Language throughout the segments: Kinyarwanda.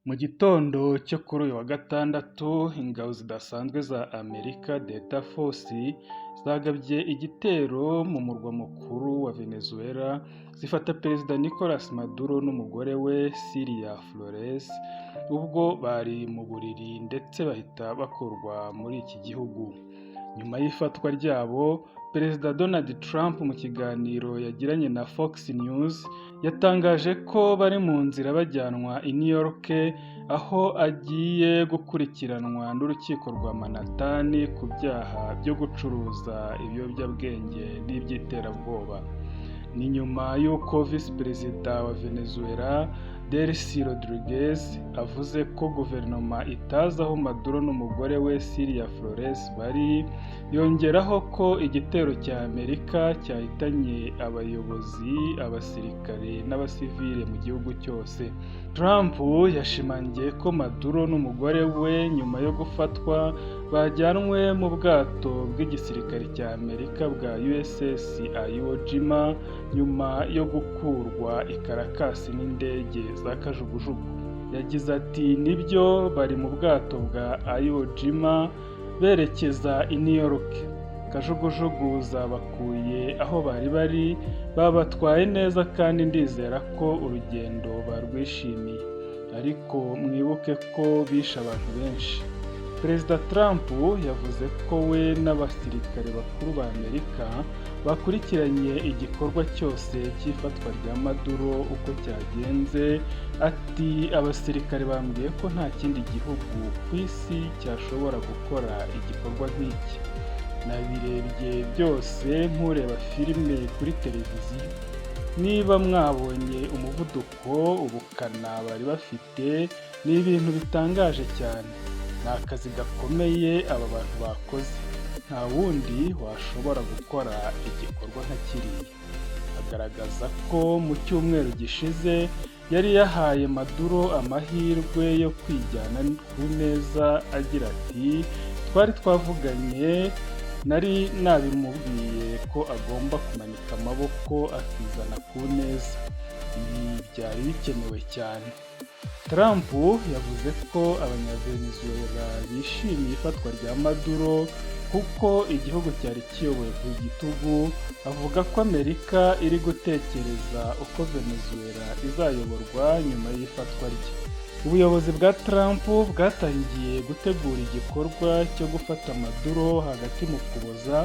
Mu gitondo cyo kuri uyu wa gatandatu, ingabo zidasanzwe za Amerika Delta Force zagabye igitero mu murwa mukuru wa Venezuela, zifata Perezida Nicolas Maduro n'umugore we Cilia Flores ubwo bari mu buriri ndetse bahita bakurwa muri iki gihugu. Nyuma y'ifatwa ryabo, Perezida Donald Trump mu kiganiro yagiranye na Fox News yatangaje ko bari mu nzira bajyanwa i New York, aho agiye gukurikiranwa n'urukiko rwa Manhattan ku byaha byo gucuruza ibiyobyabwenge n'iby'iterabwoba. Ni nyuma y'uko Visi Perezida wa Venezuela Delcy Rodriguez avuze ko guverinoma itazi aho Maduro n'umugore we Cilia Flores bari, yongeraho ko igitero cya Amerika cyahitanye abayobozi, abasirikare n'abasivile mu gihugu cyose. Trump yashimangiye ko Maduro n'umugore we nyuma yo gufatwa bajyanwe mu bwato bw'igisirikare cya Amerika bwa USS Iwo Jima nyuma yo gukurwa i Caracas n'indege za kajugujugu. Yagize ati nibyo bari mu bwato bwa Iwo Jima berekeza i New York. Kajugujugu zabakuye aho bari babatwaye neza kandi ndizera ko urugendo barwishimiye, ariko mwibuke ko bishe abantu benshi. Perezida Trump yavuze ko we n'abasirikare bakuru ba Amerika bakurikiranye igikorwa cyose cy'ifatwa rya Maduro uko cyagenze. Ati abasirikare bambwiye ko nta kindi gihugu ku isi cyashobora gukora igikorwa nk'iki. Nabirebye byose nk'ureba filime kuri televiziyo. Niba mwabonye umuvuduko, ubukana bari bafite, ni ibintu bitangaje cyane. Ni akazi gakomeye aba bantu bakoze. Nta wundi washobora gukora igikorwa nka kiriya. Agaragaza ko mu cyumweru gishize yari yahaye Maduro amahirwe yo kwijyana ku neza, agira ati twari twavuganye, nari nabimubwiye ko agomba kumanika amaboko akizana ku neza. Ibi byari bikenewe cyane. Trump yavuze ko abanyavenezuela bishimiye ifatwa rya Maduro kuko igihugu cyari kiyobowe ku gitugu. Avuga ko Amerika iri gutekereza uko Venezuela izayoborwa nyuma y'ifatwa rye. Ubuyobozi bwa Trump bwatangiye gutegura igikorwa cyo gufata Maduro hagati mu Ukuboza.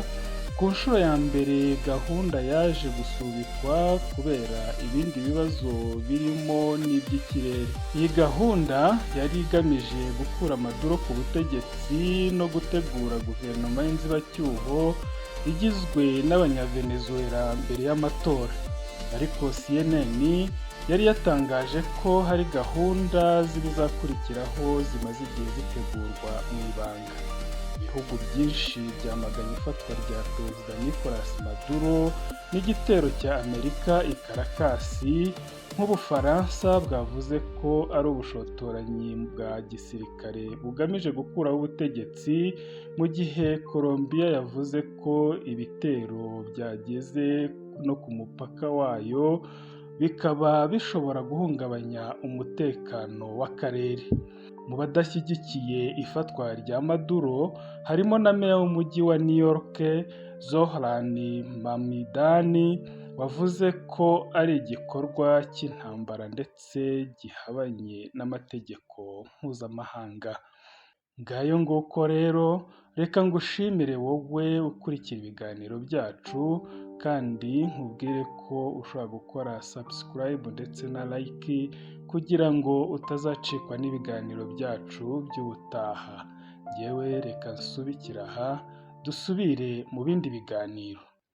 Ku nshuro ya mbere gahunda yaje gusubikwa kubera ibindi bibazo birimo n'iby'ikirere. Iyi gahunda yari igamije gukura Maduro ku butegetsi no gutegura guverinoma y'inzibacyuho igizwe n'abanyavenezuela mbere y'amatora. Ariko CNN yari yatangaje ko hari gahunda z'ibizakurikiraho zimaze igihe zitegurwa mu ibanga. Ibihugu byinshi byamaganye ifatwa rya Perezida Nicolas Maduro n'igitero cya Amerika i Caracas. Nk'Ubufaransa bwavuze ko ari ubushotoranyi bwa gisirikare bugamije gukuraho ubutegetsi, mu gihe Colombia yavuze ko ibitero byageze no ku mupaka wayo bikaba bishobora guhungabanya umutekano w'akarere. Mu badashyigikiye ifatwa rya Maduro harimo na meya w'umujyi wa New York Zohran Mamdani, wavuze ko ari igikorwa cy'intambara ndetse gihabanye n'amategeko mpuzamahanga. Ngayo nguko rero, reka ngushimire wowe ukurikira ibiganiro byacu, kandi nkubwire ko ushobora gukora subscribe ndetse na like kugira ngo utazacikwa n'ibiganiro byacu by'ubutaha. Yewe reka nsubikire aha, dusubire mu bindi biganiro.